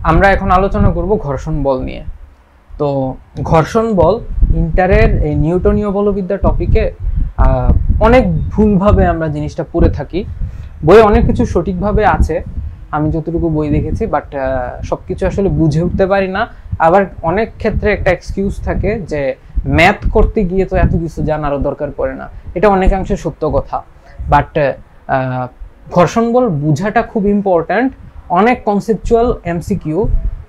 আমরা এখন আলোচনা করব ঘর্ষণ বল নিয়ে। তো ঘর্ষণ বল ইন্টারের এই নিউটনীয় বলবিদ্যা টপিকে অনেক ভুলভাবে আমরা জিনিসটা পড়ে থাকি। বইয়ে অনেক কিছু সঠিকভাবে আছে, আমি যতটুকু বই দেখেছি, বাট সবকিছু আসলে বুঝে উঠতে পারি না। আবার অনেক ক্ষেত্রে একটা এক্সকিউজ থাকে যে ম্যাথ করতে গিয়ে তো এত কিছু জানারও দরকার পড়ে না। এটা অনেকাংশে সত্য কথা, বাট ঘর্ষণ বল বোঝাটা খুব ইম্পর্ট্যান্ট। অনেক কনসেপচুয়াল এমসিকিউ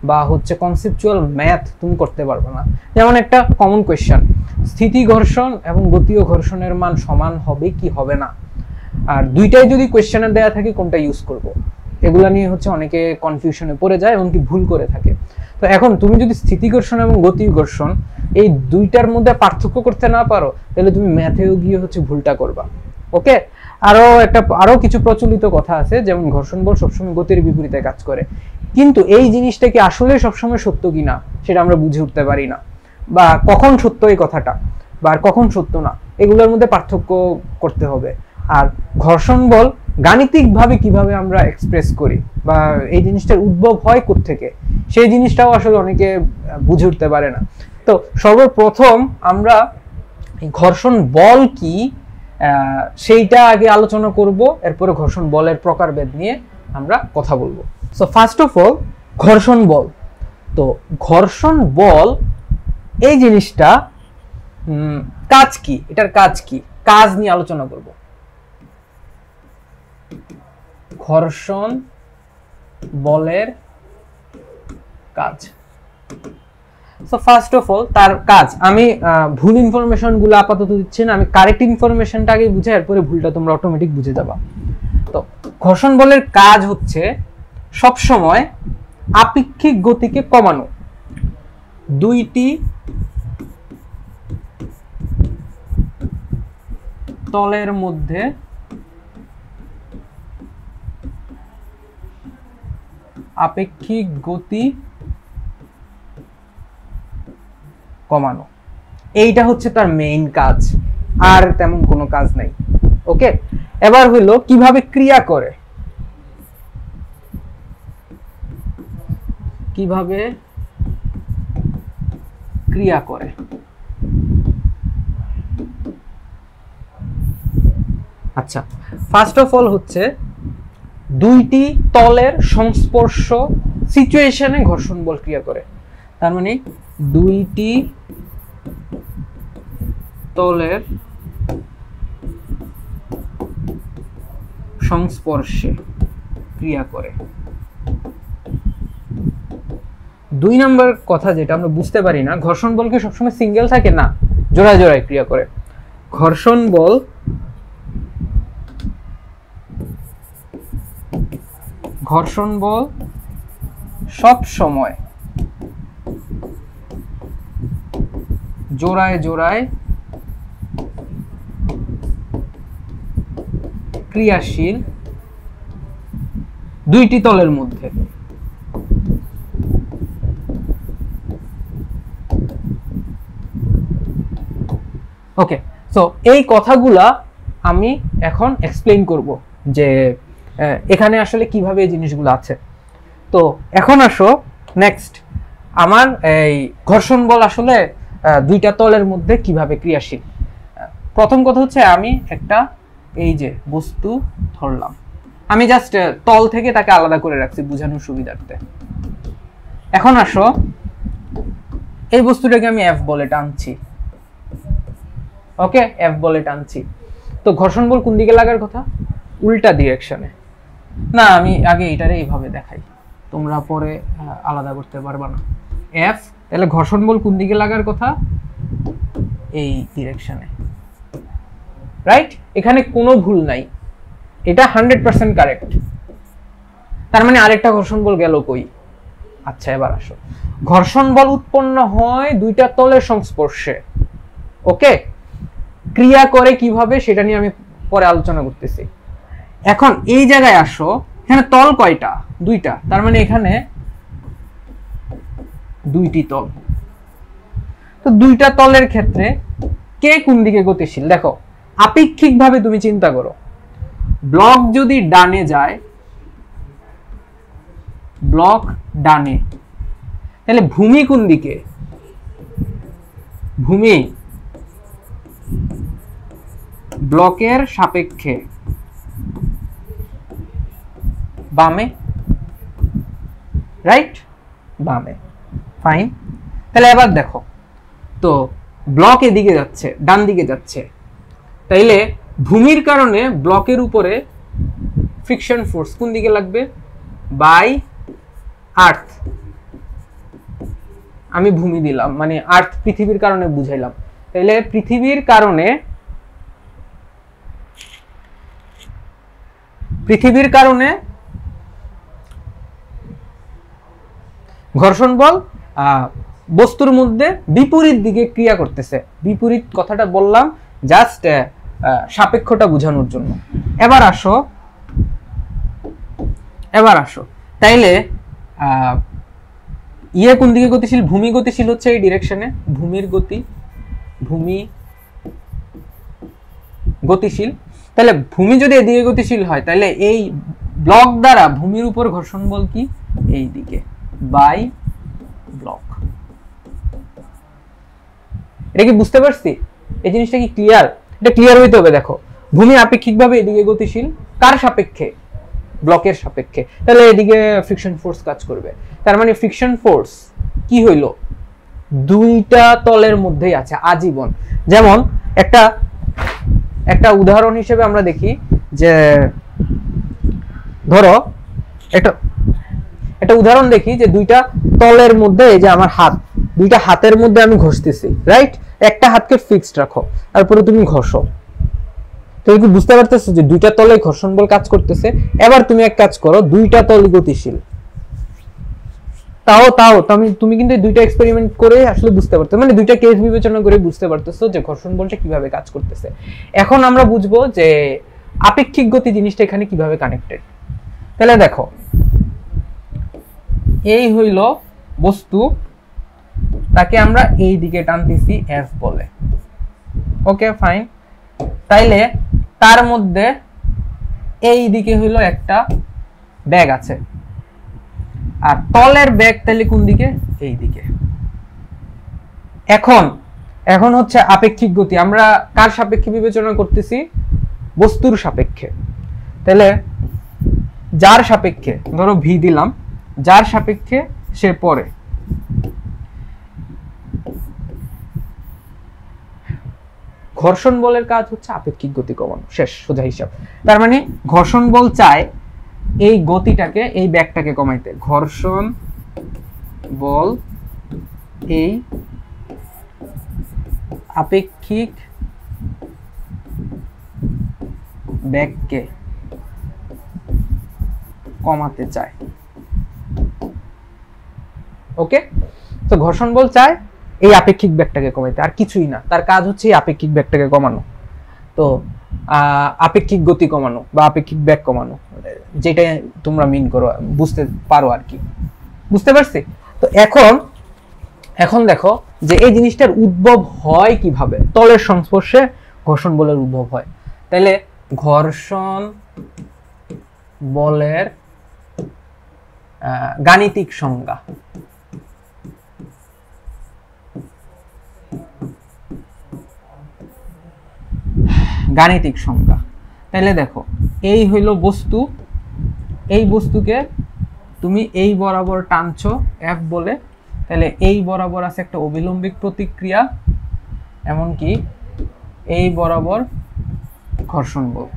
বা হচ্ছে কনসেপচুয়াল ম্যাথ তুমি করতে পারবে না। যেমন একটা কমন কোয়েশ্চেন, স্থিতি ঘর্ষণ এবং গতীয় ঘর্ষণের মান সমান হবে কি হবে না, আর দুইটাই যদি কোয়েশ্চেনে দেয়া থাকে কোনটা ইউজ করব, এগুলা নিয়ে হচ্ছে অনেকে কনফিউশনে পড়ে যায় এবং কি ভুল করে থাকে। তো এখন তুমি যদি স্থিতি ঘর্ষণ এবং গতি ঘর্ষণ এই দুইটার মধ্যে পার্থক্য করতে না পারো, তাহলে তুমি ম্যাথেও গিয়ে হচ্ছে ভুলটা করবা। ওকে, আরো কিছু প্রচলিত কথা আছে, যেমন ঘর্ষণ বল সবসময় গতির বিপরীতে কাজ করে, কিন্তু এই জিনিসটা কি আসলে সবসময় সত্য কিনা সেটা আমরা বুঝে উঠতে পারি না, বা কখন সত্য এই কথাটা বা কখন সত্য না, এগুলোর মধ্যে পার্থক্য করতে হবে। আর ঘর্ষণ বল গাণিতিকভাবে কিভাবে আমরা এক্সপ্রেস করি বা এই জিনিসটার উদ্ভব হয় কোত্থেকে, সেই জিনিসটাও আসলে অনেকে বুঝে উঠতে পারে না। তো সর্বপ্রথম আমরা ঘর্ষণ বল কি সেইটা আগে আলোচনা করব, এরপরে ঘর্ষণ বলের প্রকারভেদ নিয়ে আমরা কথা বলবো। সো ফার্স্ট অফ অল ঘর্ষণ বল। তো ঘর্ষণ বল এই জিনিসটা কাজ কি, এটার কাজ কি, কাজ নিয়ে আলোচনা করব। ঘর্ষণ বলের কাজ। সো ফার্স্ট অফ অল তার কাজ, আমি ভুল ইনফরমেশন গুলো আপাতত দিচ্ছি না, আমি কারেক্ট ইনফরমেশনটা আগে বুঝে এরপরে ভুলটা তোমরা অটোমেটিক বুঝে যাবা। তো ঘর্ষণ বলের কাজ হচ্ছে সব সময় আপেক্ষিক গতিকে কমানো, দুইটি তলের মধ্যে আপেক্ষিক গতি কমানো, এইটা হচ্ছে তার মেইন কাজ, আর তেমন কোনো কাজ নাই। ওকে, এবার হইলো কিভাবে ক্রিয়া করে, কিভাবে ক্রিয়া করে। আচ্ছা, ফার্স্ট অফ অল হচ্ছে দুইটি তলের সংস্পর্শ সিচুয়েশনে ঘর্ষণ বল ক্রিয়া করে। তার মানে দুইটি তলের সংস্পর্শে ক্রিয়া করে। দুই নম্বর কথা যেটা আমরা বুঝতে পারি না, ঘর্ষণ বল কি সবসময় সিঙ্গেল থাকে না, জোড়ায় জোড়ায় ক্রিয়া করে। ঘর্ষণ বল সব সময় জোড়ায় জোড়ায় ক্রিয়াশীল দুইটি তলের মধ্যে। ওকে, সো এই কথাগুলা আমি এখন এক্সপ্লেইন করব যে এখানে আসলে কিভাবে এই জিনিসগুলো আছে। তো এখন আসো নেক্সট, আমার এই ঘর্ষণ বল আসলে দুইটা তলের মধ্যে কিভাবে ক্রিয়াশীল। প্রথম কথা হচ্ছে আমি একটা এই যে বস্তু ধরলাম, আমি জাস্ট তল থেকে তাকে আলাদা করে রাখছি বোঝানোর সুবিধার্থে। এখন আসো এই বস্তুটাকে আমি এফ বলে টানছি। ওকে, এফ বলে টানছি। তো ঘর্ষণ বল কোন দিকে লাগার কথা? উল্টা ডিরেকশনে। না, আমি আগে এটারে এইভাবে দেখাই, তোমরা পরে আলাদা করতে পারবা না। এফ, তাহলে ঘর্ষণ বল কোন দিকে লাগার কথা? এই ডিরেকশনে, রাইট? এখানে কোনো ভুল নাই, এটা 100% কারেক্ট। তার মানে আরেকটা ঘর্ষণ বল গেল কই? আচ্ছা, এবার আসো, ঘর্ষণ বল উৎপন্ন হয় দুইটা তলের সংস্পর্শে। ওকে, ক্রিয়া করে কিভাবে সেটা নিয়ে আমি পরে আলোচনা করতেছি। এখন এই জায়গায় আসো, এখানে তল কয়টা? দুইটা, তার মানে এখানে দুইটি তল। তো দুইটা তলের ক্ষেত্রে কে কোন দিকে গতিশীল? দেখো, আপেক্ষিকভাবে তুমি চিন্তা করো, ব্লক যদি ডানে যায় ব্লক ডানে, তাহলে ভূমি কোন দিকে? ভূমি ব্লকের সাপেক্ষে বামে, রাইট? বামে, ফাইন। তাহলে এবার দেখো তো ব্লক এদিকে যাচ্ছে, ডান দিকে যাচ্ছে, তাইলে ভূমির কারণে ব্লকের উপরে ফ্রিকশন ফোর্স কোন দিকে লাগবে? বাই আর্থ। আমি ভূমি দিলাম, মানে আর্থ পৃথিবীর কারণে বুঝাইলাম। তাইলে পৃথিবীর কারণে ঘর্ষণ বল বস্তুর মধ্যে বিপরীত দিকে ক্রিয়া করতেছে। বিপরীত কথাটা বললাম জাস্ট সাপেক্ষটা বোঝানোর জন্য। এবার আসো তাইলে ইয়ে কোন দিকে গতিশীল? ভূমি গতিশীল হচ্ছে এই ডিরেকশনে, ভূমি গতিশীল। তাহলে ভূমি যদি এদিকে গতিশীল হয়, তাহলে এই ব্লক দ্বারা ভূমির উপর ঘর্ষণ বল কি? এই দিকে, বাই ব্লক। এটা কি বুঝতে পারছি? এই জিনিসটা কি ক্লিয়ার? এটা ক্লিয়ার হইতে হবে। দেখো ভূমি আপেক্ষিকভাবে এদিকে গতিশীল, কার সাপেক্ষে? ব্লকের সাপেক্ষে। তাহলে এদিকে ফ্রিকশন ফোর্স কাজ করবে। তার মানে ফ্রিকশন ফোর্স কি হইল? দুইটা তলের মধ্যেই আছে আজীবন। যেমন একটা উদাহরণ হিসেবে আমরা দেখি যে ধরো একটা উদাহরণ দেখি যে দুইটা তলের মধ্যে, এই যে আমার হাত, দুইটা হাতের মধ্যে আমি ঘষতেছি, রাইট? একটা হাতকে ফিক্সড রাখো, তারপরে তুমি ঘষো। তুমি কি বুঝতে পারতেছো যে দুইটা তলে ঘর্ষণ বল কাজ করতেছে? এবার তুমি এক কাজ করো, দুইটা তল গতিশীল। তাও তুমি কিন্তু দুইটা এক্সপেরিমেন্ট করে আসলে বুঝতে পারছো, মানে দুইটা কেস বিবেচনা করে বুঝতে পারতেছো যে ঘর্ষণ বলটা কিভাবে কাজ করতেছে। এখন আমরা বুঝবো যে আপেক্ষিক গতি জিনিসটা এখানে কিভাবে কানেক্টেড। তাহলে দেখো, এই হইল বস্তু, তাকে আমরা এই দিকে টানতেছি এফ বলে, ওকে ফাইন। তাইলে তার মধ্যে এই দিকে হইল একটা ব্যাগ আছে, আর তলের ব্যাগ তাহলে কোন দিকে? এই দিকে। এখন হচ্ছে আপেক্ষিক গতি। আমরা কার সাপেক্ষে বিবেচনা করতেছি? বস্তুর সাপেক্ষে। তাহলে যার সাপেক্ষে, ধরো ভি দিলাম, যার সাপেক্ষে সে পড়ে, ঘর্ষণ বলের কাজ হচ্ছে আপেক্ষিক গতি কমানো, শেষ, সোজা হিসাব। তার মানে ঘর্ষণ বল চায় এই গতিটাকে, এই ব্যাগটাকে কমাইতে। ঘর্ষণ বল এই আপেক্ষিক ব্যাগকে কমাতে চায়, ওকে? তো ঘর্ষণ বল চায় এই আপেক্ষিক ব্যাগটাকে কমাইতে, আর কিছুই না। তার কাজ হচ্ছে এই আপেক্ষিক ব্যাগটাকে কমানো। তো আপেক্ষিক গতি কমানো বা আপেক্ষিক ব্যাগ কমানো, যেটা তোমরা মিন করো, বুঝতে পারো আর কি। বুঝতে পারছি? তো এখন দেখো যে এই জিনিসটার উদ্ভব হয় কিভাবে। তলের সংস্পর্শে ঘর্ষণ বলের উদ্ভব হয়। তাহলে ঘর্ষণ বলের গাণিতিক সংজ্ঞা। গাণিতিক সংজ্ঞা। তাহলে দেখো, এই হইল বস্তু, এই বস্তুকে তুমি এই বরাবর টানছো এফ বলে, তাহলে এই বরাবর আছে একটা অবিলম্বিক প্রতিক্রিয়া, এমনকি এই বরাবর ঘর্ষণ বল,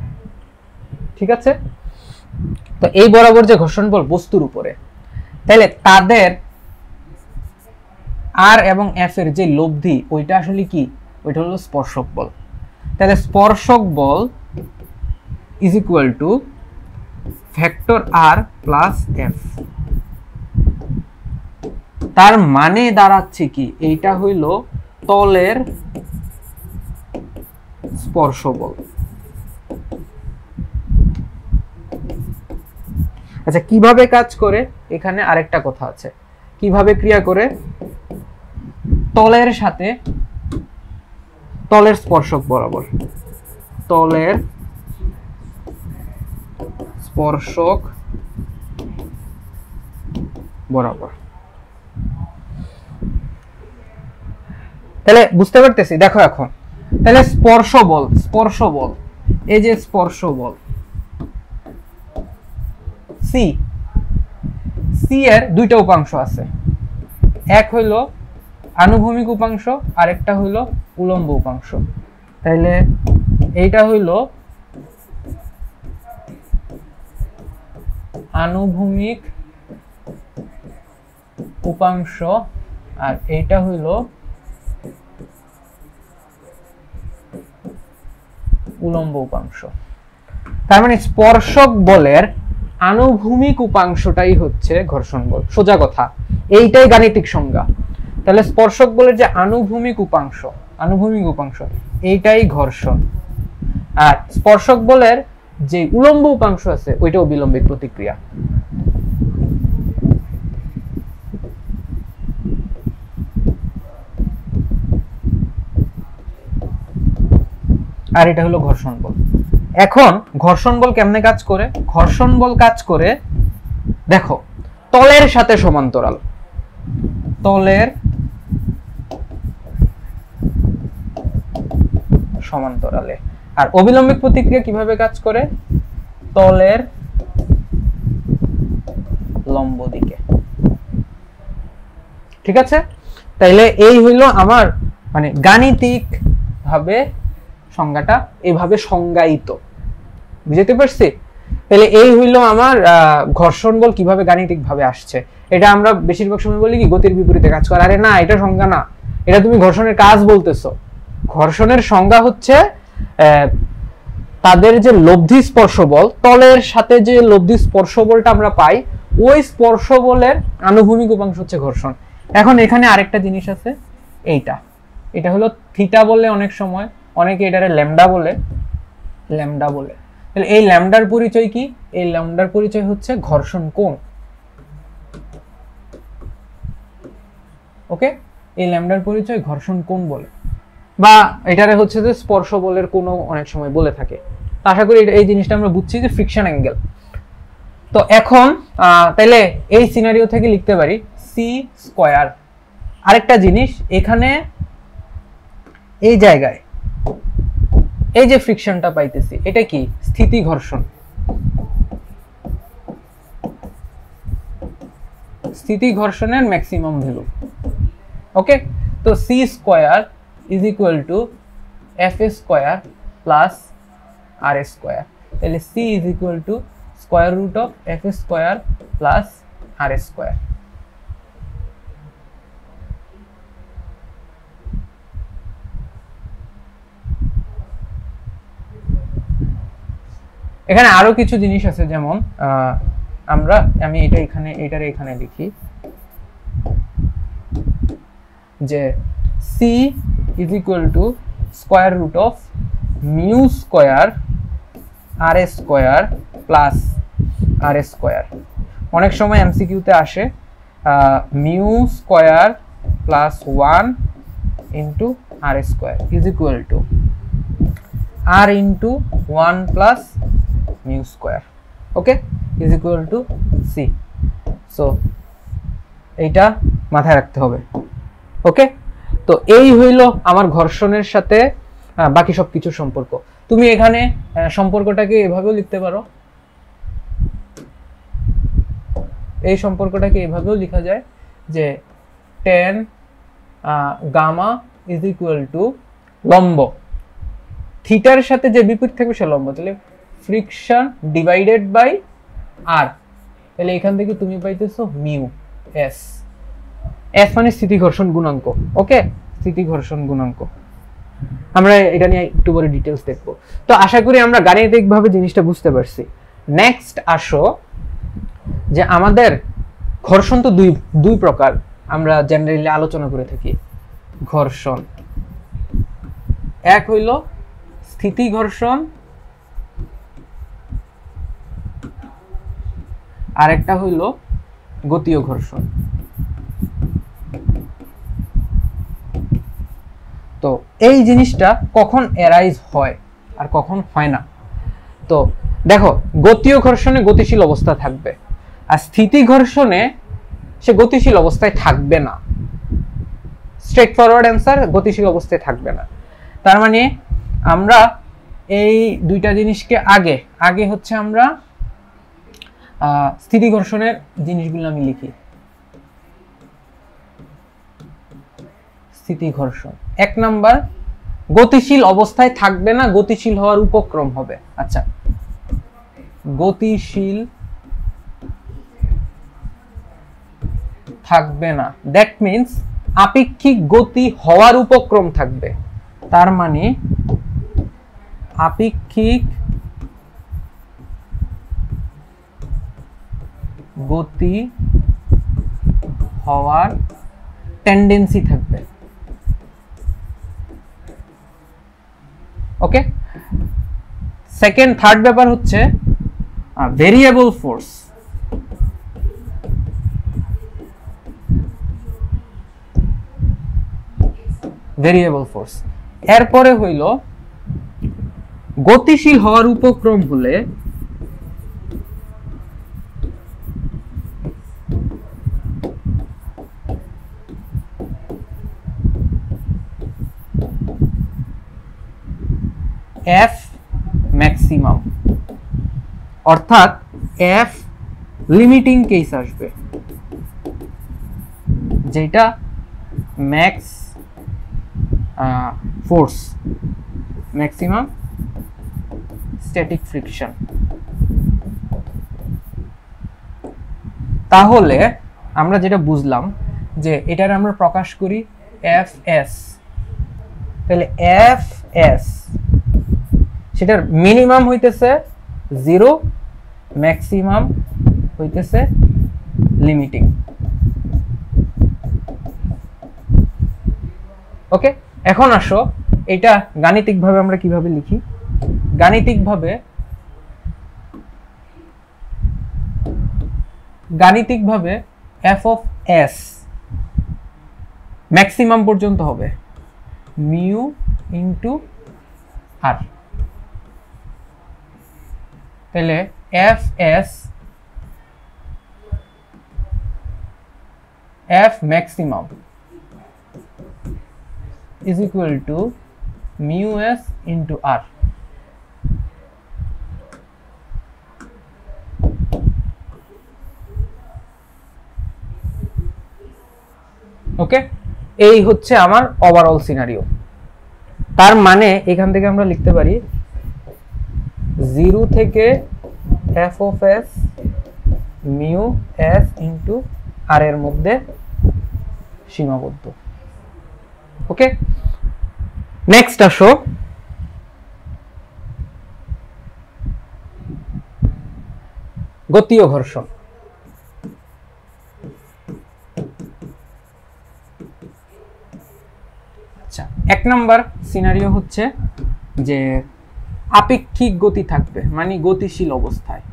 ঠিক আছে? তো এই বরাবর যে ঘর্ষণ বল বস্তুর উপরে, তাহলে তাদের আর এবং এফ এর যে লব্ধি, ওইটা আসলে কি? ওইটা হলো স্পর্শক বল। তাহলে স্পর্শক বল is equal to vector R plus F. তার মানে দাঁড়াচ্ছে কি? এইটা হইল তলের স্পর্শ বল। আচ্ছা, কিভাবে কাজ করে? এখানে আরেকটা কথা আছে, কিভাবে ক্রিয়া করে? তলের সাথে তলের স্পর্শক বরাবর, তলের স্পর্শক বরাবর। তাহলে বুঝতে পারতেছি, দেখো এখন তাহলে স্পর্শ বল, এই যে স্পর্শ বল সি এর দুইটা উপাংশ আছে, এক হইল আনুভূমিক উপাংশ আর একটা হইল উলম্ব উপাংশ। তাইলে এইটা হইল আনুভূমিক উপাংশ আর এইটা হইল উলম্ব উপাংশ। তার মানে স্পর্শক বলের আনুভূমিক উপাংশটাই হচ্ছে ঘর্ষণ বল, সোজা কথা, এইটাই গাণিতিক সংজ্ঞা। তাহলে স্পর্শক বলের যে আনুভূমিক উপাংশ এইটাই ঘর্ষণ, আর স্পর্শক বলের যে উলম্ব উপাংশ আছে ওইটা অবিলম্বিক প্রতিক্রিয়া। আর এটা হলো ঘর্ষণ বল। এখন ঘর্ষণ বল কেমনে কাজ করে? ঘর্ষণ বল কাজ করে দেখো তলের সাথে সমান্তরাল, তলের সমান্তরালে। আর অবিলম্বিক প্রতিক্রিয়া কিভাবে কাজ করে? তলের লম্ব দিকে। ঠিক আছে, তাইলে এই হইল আমার মানে গাণিতিক ভাবে সংজ্ঞাটা এভাবে সংজ্ঞায়িত, বুঝতে পারছি? তাহলে এই হইল আমার ঘর্ষণ বল কিভাবে গাণিতিক ভাবে আসছে। এটা আমরা বেশিরভাগ সময় বলি কি গতির বিপরীতে কাজ করে, আরে না, এটা সংজ্ঞা না, এটা তুমি ঘর্ষণের কাজ বলতেছো। ঘর্ষণের সংজ্ঞা হচ্ছে তাদের যে লব্ধি স্পর্শ বল, তলের সাথে যে লব্ধি স্পর্শ বলটা আমরা পাই, ওই স্পর্শ বলের আনুভূমিক উপাংশ হচ্ছে ঘর্ষণ। এখন এখানে আরেকটা জিনিস আছে, এটা হলো থিটা বলে, অনেক সময় অনেকে এটারে ল্যামডা বলে। তাহলে এই ল্যামডার পরিচয় কি? এই ল্যামডার পরিচয় হচ্ছে ঘর্ষণ কোণ। ওকে, এই ল্যামডার পরিচয় ঘর্ষণ কোণ বলে, বা এটারে হচ্ছে যে স্পর্শ বলের কোনো অনেক সময় বলে থাকে। আশা করি এই জিনিসটা আমরা বুঝছি যে ফ্রিকশন অ্যাঙ্গেল। তো এখন তাহলে এই সিনারিও থেকে লিখতে পারি সি স্কয়ার। আরেকটা জিনিস, এখানে এই জায়গায় এই যে ফ্রিকশনটা পাইতেছি, এটা কি? স্থিতি ঘর্ষণ। স্থিতি ঘর্ষণের ম্যাক্সিমাম ভ্যালু। ওকে, তো C square is equal to F square plus R square. তাহলে C is equal to square root of F square plus R square. এখানে আরো কিছু জিনিস আছে, যেমন আমি এটারে এখানে লিখি যে C is equal to square root of mu square r square plus R square. অনেক সময় এমসিকিউতে আসে mu square plus 1 into r square is equal to r into 1 plus mu square. Okay, is equal to C. So এইটা মাথায় রাখতে হবে। ওকে, তো এই হইল আমার ঘর্ষণের সাথে বাকি সব কিছুর সম্পর্ক। তুমি এখানে সম্পর্কটাকে এভাবেও লিখতে পারো, এই সম্পর্কটাকে এভাবেও লেখা যায় যে tan gamma is equal to লম্ব, থিটার সাথে যে বিপরীত থাকবে সে লম্ব। তাহলে ফ্রিকশন ডিভাইডেড বাই আর, তাহলে এখান থেকে তুমি পাইতেছো মিউ এস। এস মানে স্থিতি ঘর্ষণ গুণাঙ্ক। ওকে, স্থিতি ঘর্ষণ গুণাঙ্ক। আমরা এটা নিয়ে একটু পরে ডিটেইলস দেখব। তো আশা করি আমরা গাণিতিকভাবে জিনিসটা বুঝতে পারছি। নেক্সট আসো যে আমাদের ঘর্ষণ তো দুই প্রকার আমরা জেনারেলি আলোচনা করে থাকি। ঘর্ষণ এক হইল স্থিতি ঘর্ষণ, আর একটা হইল গতীয় ঘর্ষণ। তো এই জিনিসটা কখন অ্যারাইজ হয় আর কখন হয় না। তো দেখো, গতীয় ঘর্ষণে গতিশীল অবস্থা থাকবে, আর স্থিতি ঘর্ষণে সে গতিশীল অবস্থায় থাকবে না। স্ট্রেট ফরওয়ার্ড অ্যান্সার, গতিশীল অবস্থায় থাকবে না। তার মানে আমরা এই দুইটা জিনিসকে আগে আগে হচ্ছে আমরা স্থিতি ঘর্ষণের জিনিসগুলো আমি লিখি। স্থিতি ঘর্ষণ 1 নাম্বার, গতিশীল অবস্থায় থাকবে না, গতিশীল হওয়ার উপক্রম হবে। আচ্ছা, গতিশীল থাকবে না, দ্যাট মিন্স আপেক্ষিক গতি হওয়ার উপক্রম থাকবে। তার মানে আপেক্ষিক গতি হওয়ার টেন্ডেন্সি থাকবে। ওকে, সেকেন্ড থার্ড ব্যাপার হচ্ছে ভেরিয়েবল ফোর্স। ভেরিয়েবল ফোর্স এরপরে হইল গতিশীল হওয়ার উপক্রম হলে এফ ম্যাক্সিমাম, অর্থাৎ এফ লিমিটিং কেস আসবে, যেটা max force, maximum static friction. তাহলে আমরা যেটা বুঝলাম যে এটার আমরা প্রকাশ করি এফ এস, তাহলে এফ এস সেটার মিনিমাম হইতেছে 0, ম্যাক্সিমাম হইতেছে লিমিটিং। ওকে, এখন আসো এটা গাণিতিকভাবে আমরা কিভাবে লিখি। গাণিতিকভাবে এফ অফ এস ম্যাক্সিমাম পর্যন্ত হবে মিউ ইনটু আর। তাহলে F S F maximum is equal to mu s into r। ওকে, এই হচ্ছে আমার ওভারঅল সিনারিও। তার মানে এখান থেকে আমরা লিখতে পারি 0 থেকে f of s mu s into r এর মধ্যে সীমাবদ্ধ। ওকে, নেক্সট আসো গতীয় ঘর্ষণ। আচ্ছা, 1 নাম্বার সিনারিও হচ্ছে যে আপেক্ষিক গতি থাকবে, মানে গতিশীল অবস্থায়।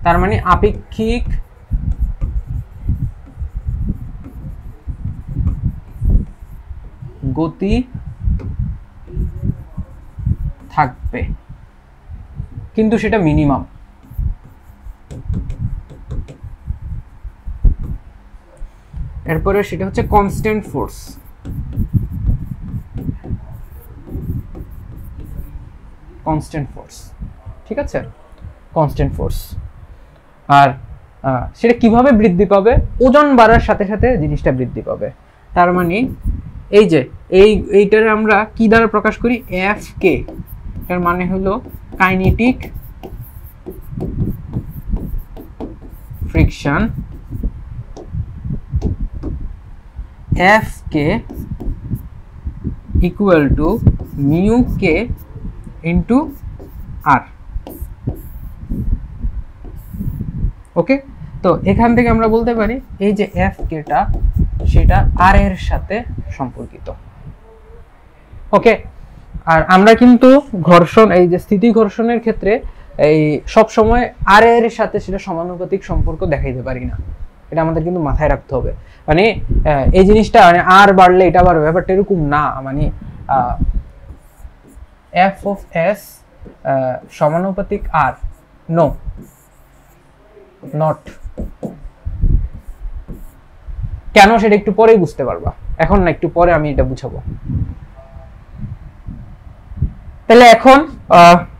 তার মানে আপেক্ষিক গতি থাকবে, কিন্তু সেটা মিনিমাম। এরপরে সেটা হচ্ছে কনস্ট্যান্ট ফোর্স। ঠিক আছে, কনস্ট্যান্ট ফোর্স। আর সেটা কিভাবে বৃদ্ধি পাবে? ওজন বাড়ার সাথে সাথে জিনিসটা বৃদ্ধি পাবে। তার মানে এই যে এইটারে আমরা কি দ্বারা প্রকাশ করি? F K. এর মানে হলো kinetic friction, F K equal to mu K into R. Okay, তো এখান থেকে আমরা বলতে পারি এই যে এফ কেটা সেটা আর এর সাথে সম্পর্কিত। ওকে, আর আমরা কিন্তু ঘর্ষণ, এই যে স্থিতি ঘর্ষণের ক্ষেত্রে এই সব সময় আর এর সাথে সেটা সমানুপাতিক সম্পর্ক দেখাইতে পারি না, এটা আমাদের কিন্তু মাথায় রাখতে হবে। মানে এই জিনিসটা মানে আর বাড়লে এটা বাড়বে, ব্যাপারটা এরকম না। মানে এফ অফ এস সমানুপাতিক আর, নো, নট। কেন সেটা একটু পরেই বুঝতে পারবা, এখন না, একটু পরে আমি এটা বুঝাবো। তাহলে এখন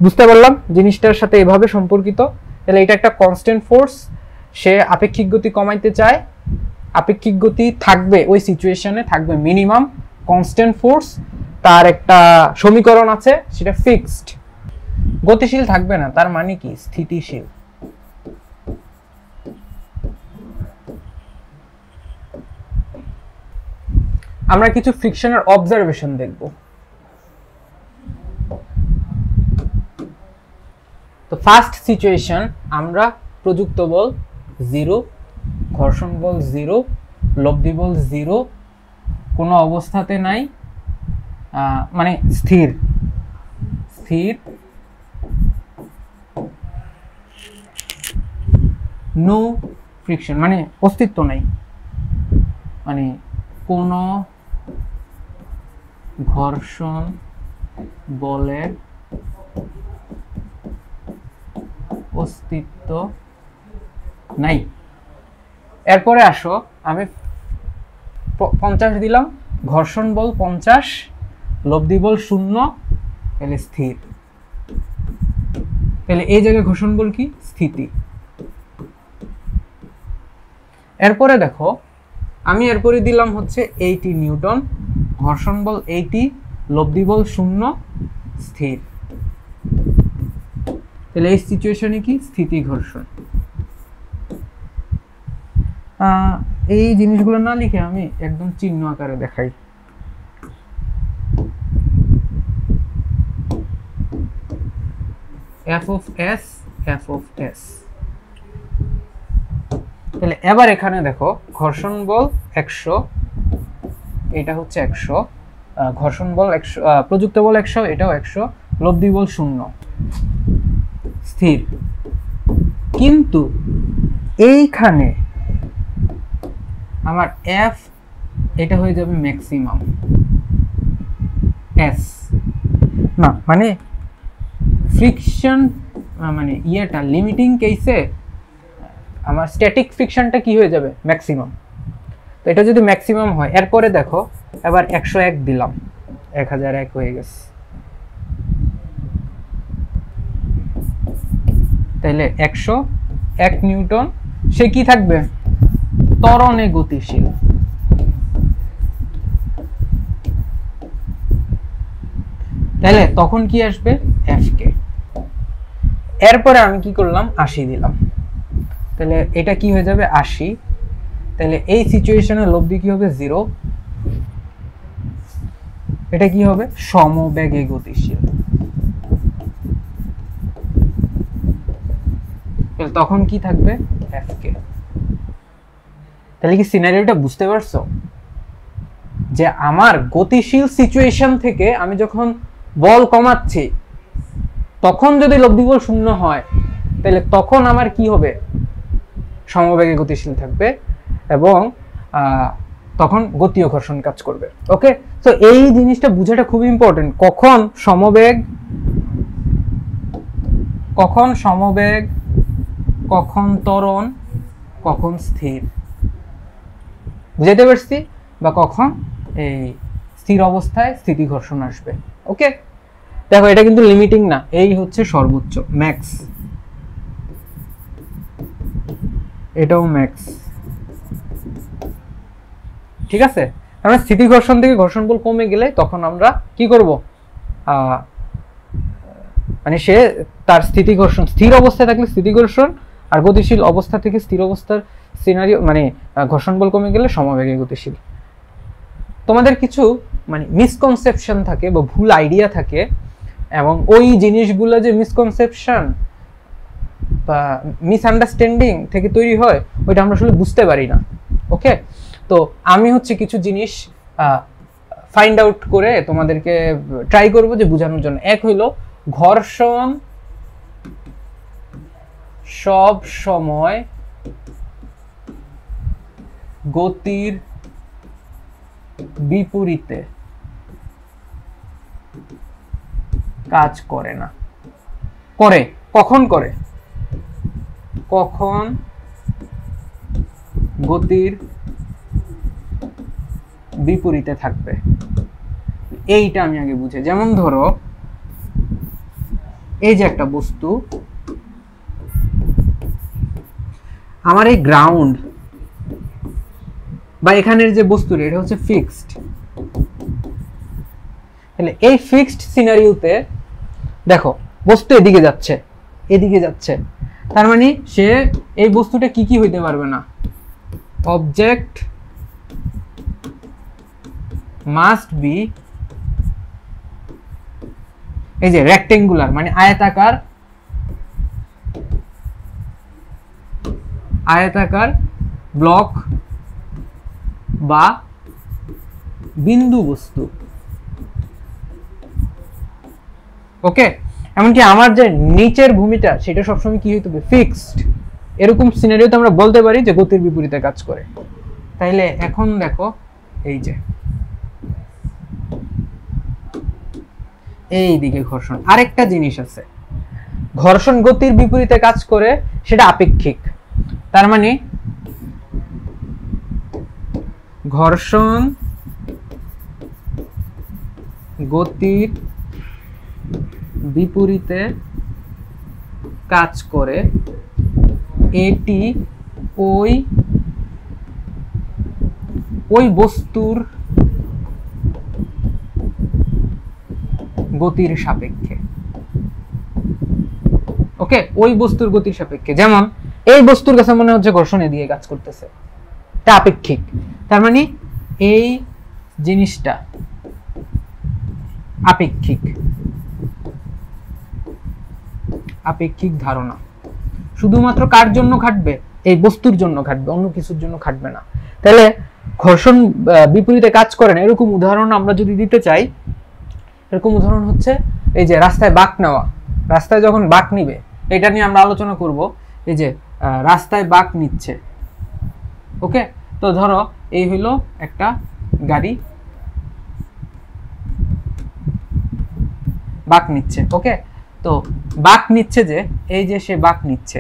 বুঝতে পারলাম জিনিসটার সাথে এভাবে সম্পর্কিত। তাহলে এটা একটা কনস্ট্যান্ট ফোর্স, সে আপেক্ষিক গতি কমাইতে চায়, আপেক্ষিক গতি থাকবে ওই সিচুয়েশনে, থাকবে মিনিমাম কনস্ট্যান্ট ফোর্স, তার একটা সমীকরণ আছে, সেটা ফিক্সড। গতিশীল থাকবে না তার মানে কি? স্থিতিশীল। আমরা কিছু ফ্রিকশনের অবজারভেশন দেখব। তো ফার্স্ট সিচুয়েশন, আমরা প্রযুক্ত বল 0, ঘর্ষণ বল 0, লব্ধি বল 0, কোনো অবস্থাতে নাই, মানে স্থির, স্থির, নো ফ্রিকশন, মানে অস্তিত্ব নাই, মানে কোনো ঘর্ষণ বলের অস্তিত্ব নাই। এরপরে আসো, আমি 50 দিলাম, ঘর্ষণ বল 50, লব্ধি বল 0, তাহলে স্থির। তাহলে এই জায়গায় ঘর্ষণ বল কি? স্থিতি। এরপরে দেখো, আমি এরপরে দিলাম হচ্ছে 80 নিউটন, ঘর্ষণ বল 80, লব্ধি বল 0, স্থির। তাহলে এই সিচুয়েশনে কি? স্থিতি ঘর্ষণ। এই জিনিসগুলো না লিখে আমি একদম চিহ্ন আকারে দেখাই। F of S, F of S. তাহলে এবার এখানে দেখো, ঘর্ষণ বল 100, এটা হচ্ছে 100, ঘর্ষণ বল 100, প্রযুক্ত বল 100, এটাও 100, লব্ধি বল 0, স্থির। কিন্তু এইখানে আমার এফ, এটা হয়ে যাবে ম্যাক্সিমাম, এস না, মানে ফ্রিকশন, মানে ইয়েটা লিমিটিং কেসে আমার স্ট্যাটিক ফ্রিকশনটা কি হয়ে যাবে? ম্যাক্সিমাম। তো এটা যদি ম্যাক্সিমাম হয়, এরপরে দেখো এবার 101 দিলাম, 1001 হয়ে গেছে। তাহলে 101 নিউটন, সে কি থাকবে? ত্বরণে গতিশীল। তাহলে তখন কি আসবে? এফকে। এরপরে আমি কি করলাম? 80 দিলাম, তাহলে এটা কি হয়ে যাবে? 80। তাহলে এই সিচুয়েশনে লব্ধি কি হবে? 0। এটা কি হবে? সমবেগে গতিশীল। তখন কি থাকবে? এফকে। তাহলে কি সিনারিওটা বুঝতে পারছো? যে আমার গতিশীল সিচুয়েশন থেকে আমি যখন বল কমাচ্ছি, তখন যদি লব্ধি বল 0 হয়, তাহলে তখন আমার কি হবে? সমবেগে গতিশীল থাকবে, এবং তখন গতি ও ঘর্ষণ কাজ করবে। ওকে, তো এই জিনিসটা বোঝাটা খুব ইম্পর্টেন্ট। কখন সমবেগ, কখন সমবেগ, কখন ত্বরণ, কখন স্থির, বুঝাইতে পারছি? বা কখন এই স্থির অবস্থায় স্থিতি ঘর্ষণ আসবে। ওকে, দেখো এটা কিন্তু লিমিটিং না, এই হচ্ছে সর্বোচ্চ, ম্যাক্স, এটাও ম্যাক্স। ঠিক আছে, আমরা স্থিতি ঘর্ষণ থেকে ঘর্ষণ বল কমে গেলে তখন আমরা কি করব? মানে সে তার স্থিতি ঘর্ষণ, স্থির অবস্থায় থাকলে স্থিতি ঘর্ষণ, আর গতিশীল অবস্থা থেকে স্থির অবস্থার সিনারিও, মানে ঘর্ষণ বল কমে গেলে সমবেগে গতিশীল। তোমাদের কিছু মানে মিসকনসেপশন থাকে বা ভুল আইডিয়া থাকে, এবং ওই জিনিসগুলো যে মিসকনসেপশন বা মিসআন্ডারস্ট্যান্ডিং থেকে তৈরি হয়, ওইটা আমরা আসলে বুঝতে পারি না। ওকে, তো আমি হচ্ছে কিছু জিনিস ফাইন্ড আউট করে তোমাদেরকে ট্রাই করব যে বোঝানোর জন্য। এক হইল, ঘর্ষণ সব সময় গতির বিপরীতে কাজ করে না। করে, কখন করে, কখন গতির বিপরীতে থাকবে, এইটা আমি আগে বুঝে। যেমন ধরো এই যে একটা বস্তু, আমার এই গ্রাউন্ড বা এখানের যে বস্তুটা এটা হচ্ছে ফিক্সড, তাহলে এই ফিক্সড সিনারিওতে দেখো বস্তু এদিকে যাচ্ছে, এদিকে যাচ্ছে, তার মানে সে এই বস্তুটা কি কি হইতে পারবে না, অবজেক্ট মাস্ট বি এই যে রেক্টেঙ্গুলার মানে আয়তাকার, আয়তাকার ব্লক বা বিন্দু বস্তু। ওকে, এমনকি আমার যে নিচের ভূমিটা সেটা সবসময় কি হইতে হবে, ফিক্সড। এরকম সিনারিওতে আমরা বলতে পারি যে গতির বিপরীতে কাজ করে। তাইলে এখন দেখো এই যে এই দিকে ঘর্ষণ, আরেকটা জিনিস আছে, ঘর্ষণ গতির বিপরীতে কাজ করে, সেটা আপেক্ষিক। তার মানে ঘর্ষণ গতির বিপরীতে কাজ করে, এটি ওই বস্তুর গতির সাপেক্ষে। ওকে, ওই বস্তুর গতির সাপেক্ষে। যেমন এই বস্তুর কাছে মনে হচ্ছে ঘর্ষণ এদিকে কাজ করতেছে, এটা আপেক্ষিক। তার মানে এই জিনিসটা আপেক্ষিক, আপেক্ষিক ধারণা। শুধুমাত্র কার জন্য খাটবে, এই বস্তুর জন্য খাটবে, অন্য কিছুর জন্য খাটবে না। তাহলে ঘর্ষণ বিপরীতে কাজ করে না, এরকম উদাহরণ আমরা যদি দিতে চাই, এরকম উদাহরণ হচ্ছে এই যে রাস্তায় বাঁক নেওয়া, রাস্তায় যখন বাঁক নিবে, এটা নিয়ে আমরা আলোচনা করব। এই যে রাস্তায় বাঁক নিচ্ছে, ওকে, তো ধরো এই হইলো একটা গাড়ি বাঁক নিচ্ছে, ওকে, তো বাঁক নিচ্ছে যে এই যে সে বাঁক নিচ্ছে,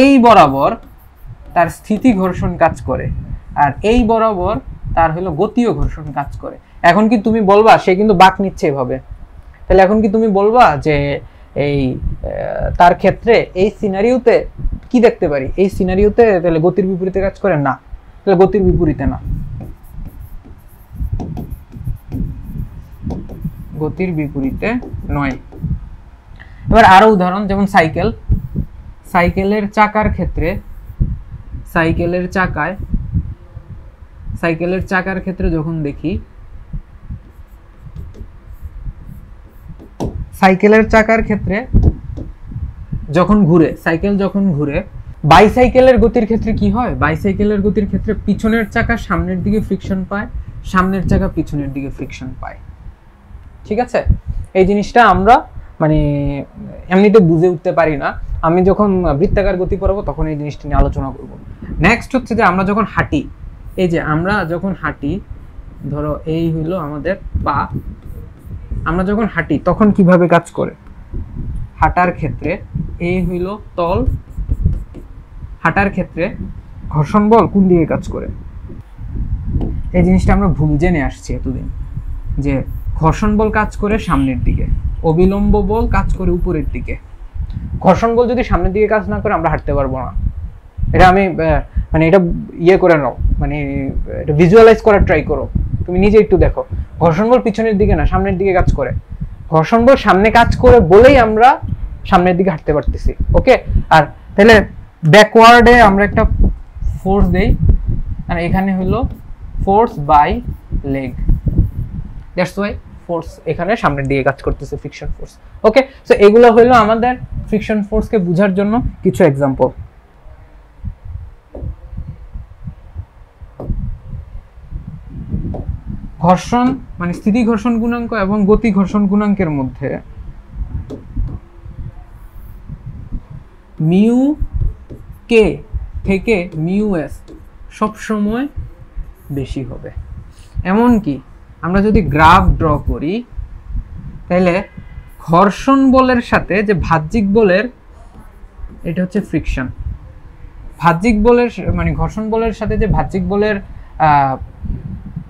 এই বরাবর তার স্থিতি ঘর্ষণ কাজ করে, আর এই বরাবর তার হলো গতীয় ঘর্ষণ কাজ করে। এখন কি তুমি বলবা সে কিন্তু বাঁক নিচ্ছে এভাবে, তাহলে এখন কি তুমি বলবা যে এই তার ক্ষেত্রে এই সিনারিওতে কি দেখতে পারি, এই সিনারিওতে তাহলে গতির বিপরীতে কাজ করে না, তাহলে গতির বিপরীতে না, গতির বিপরীতে নয়। এবার আরো উদাহরণ, যেমন সাইকেল, সাইকেলের চাকার ক্ষেত্রে, সাইকেলের চাকার ক্ষেত্রে যখন দেখি, সাইকেলের চাকার ক্ষেত্রে যখন ঘুরে, সাইকেল যখন ঘুরে, বাইসাইকেলের গতির ক্ষেত্রে কি হয়, বাইসাইকেলের গতির ক্ষেত্রে পিছনের চাকা সামনের দিকে ফ্রিকশন পায়, সামনের চাকা পিছনের দিকে ফ্রিকশন পায়। ঠিক আছে, এই জিনিসটা আমরা মানে এমনিতে বুঝে উঠতে পারি না, আমি যখন বৃত্তাকার গতি পড়াবো তখন এই জিনিসটা নিয়ে আলোচনা করব। নেক্সট হচ্ছে যে আমরা যখন হাঁটি, এই যে আমরা যখন হাঁটি, ধরো এই হইলো আমাদের পা, আমরা যখন হাঁটি তখন কিভাবে কাজ করে, হাঁটার ক্ষেত্রে এই হইলো তল, হাঁটার ক্ষেত্রে ঘর্ষণ বল কোন দিকে কাজ করে, এই জিনিসটা আমরা ভুল জেনে আসছি এতদিন, যে ঘর্ষণ বল কাজ করে সামনের দিকে, অবিলম্ব বল কাজ করে উপরের দিকে। ঘর্ষণ বল যদি সামনের দিকে কাজ না করে আমরা হাঁটতে পারবো না। এটা আমি মানে এটা ইয়ে করে নাও, মানে এটা ভিজুয়ালাইজ করার ট্রাই করো, তুমি নিজে একটু দেখো। ঘর্ষণ বল পিছনের দিকে না সামনের দিকে কাজ করে, ঘর্ষণ বল সামনে কাজ করে বলেই আমরা সামনের দিকে হাঁটতে পারতেছি। ওকে, আর তাহলে ব্যাকওয়ার্ডে আমরা একটা ফোর্স দেই, আর এখানে হলো force by leg, that's Y force এখানে সামনের দিকে কাজ করতেছে, ফ্রিকশন ফোর্স। ওকে, সো এগুলো হলো আমাদের ফ্রিকশন ফোর্সকে বোঝার জন্য কিছু এক্সাম্পল। ঘর্ষণ মানে স্থিতি ঘর্ষণ গুণাঙ্ক এবং গতি ঘর্ষণ গুণাঙ্কের মধ্যে মিউ কে থেকে মিউ এস সবসময় বেশি হবে। এমনকি আমরা যদি গ্রাফ ড্র করি, তাহলে ঘর্ষণ বলের সাথে যে বাহ্যিক বলের, এটা হচ্ছে ফ্রিকশন। বাহ্যিক বলের মানে ঘর্ষণ বলের সাথে যে বাহ্যিক বলের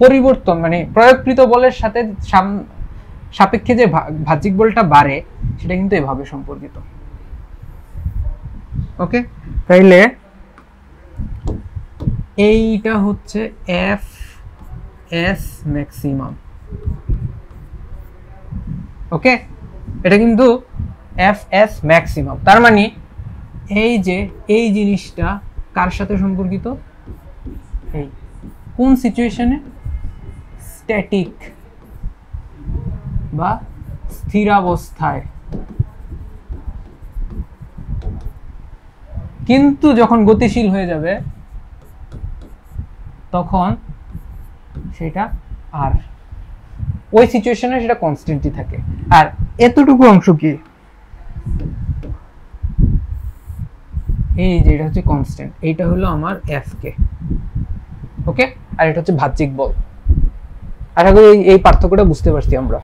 পরিবর্তন মানে প্রয়োগকৃত বলের সাথে সাপেক্ষে যে বাহ্যিক বলটা বাড়ে সেটা কিন্তু এভাবে সম্পর্কিত। ওকে, তাইলে এইটা হচ্ছে এফ এস ম্যাক্সিমাম। ওকে, এটা কিন্তু এফ এস ম্যাক্সিমাম, তার মানে এই যে এই জিনিসটা কার সাথে সম্পর্কিত, এই কোন সিচুয়েশনে, স্ট্যাটিক বা স্থিরাবস্থায়। কিন্তু যখন গতিশীল হয়ে যাবে তখন সেটা আর ওই সিচুয়েশনে সেটা কনস্ট্যান্টই থাকে। আর এতটুকু অংশ কি, এই যে এটা হচ্ছে কনস্ট্যান্ট, এইটা হলো আমার এফ কে। ওকে, আর এটা হচ্ছে বাহ্যিক বল। আশা করি এই পার্থক্যটা বুঝতে পারছি আমরা।